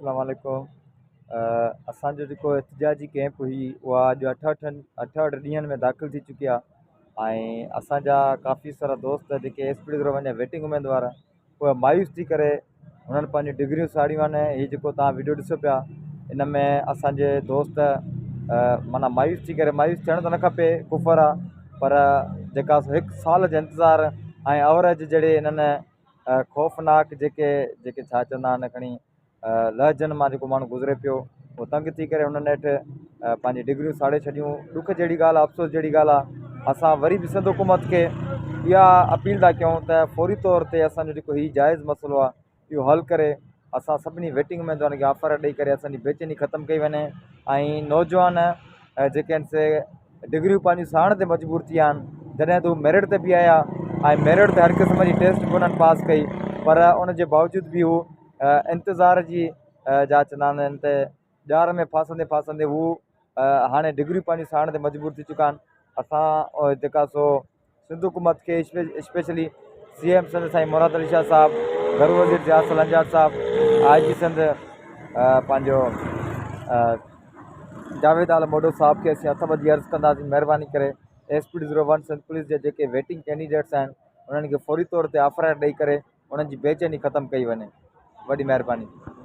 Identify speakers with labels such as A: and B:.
A: अस्सलाम वालेकुम। असांजो जेको एहतिजाजी कैंप हुई उहा अॼु 68 ॾींहंनि में दाख़िल थी चुकी आहे ऐं असांजा काफ़ी सारा दोस्त जेके एसपीडी ग्रुप जा वेटिंग उमेदवार उहे मायूस थी करे हुननि पंहिंजूं डिग्रियूं साड़ियूं आहिनि। हीअ जेको तव्हां वीडियो ॾिसो पिया इन में असांजे दोस्त माना मायूस थी करे, मायूस थियण त न खपे, कुफर आहे, पर जेका 1 साल जो इंतज़ारु ऐं अवरेज जहिड़े इन्हनि ख़ौफ़नाक जेके छा चवंदा आहिनि खणी लहजनि मां जेको माण्हू गुज़रे पियो, उहो तंग थी करे हुननि हेठि पंहिंजी डिग्रियूं साड़े छॾियूं। ॾुख जहिड़ी ॻाल्हि आहे, अफ़सोस जहिड़ी ॻाल्हि आहे। असां वरी बि सिंध हुकूमत खे इहा अपील था कयूं त फौरी तौर ते असांजो जेको हीउ जाइज़ मसइलो आहे इहो हल करे असां सभिनी वेटिंग उमेदवारनि खे ऑफर ॾेई करे असांजी बेचैनी ख़तमु कई वञे ऐं नौजवान जेके आहिनि से डिग्रियूं पंहिंजियूं साड़ण ते मजबूर थी विया आहिनि, जॾहिं त हू मेरिट ते बि आया ऐं मेरिट ते हर क़िस्म जी टेस्ट बि उन्हनि पास कई, पर उनजे बावजूद बि हू इंतज़ार जी जा चवंदा आहिनि त ॼार में फासंदे फासंदे हू हाणे डिग्रियूं पंहिंजी साड़ण ते मजबूर थी चुका आहिनि। असां जेका सो सिंध हुकूमत खे स्पेशली CM सिंध साईं मुराद अली शाह साहिबु, घरू वज़ीर जयासल अंजार साहिबु, IG सिंध पंहिंजो जावेद आल मोडो साहिब खे असीं हथ ॿधी अर्ज़ु कंदासीं, महिरबानी करे SPD 01 सिंध पुलिस जे जेके वेटिंग कैंडिडेट्स आहिनि उन्हनि खे फौरी तौर ते ऑफर ॾेई करे उन्हनि जी बेचैनी ख़तमु कई वञे। वॾी महिरबानी।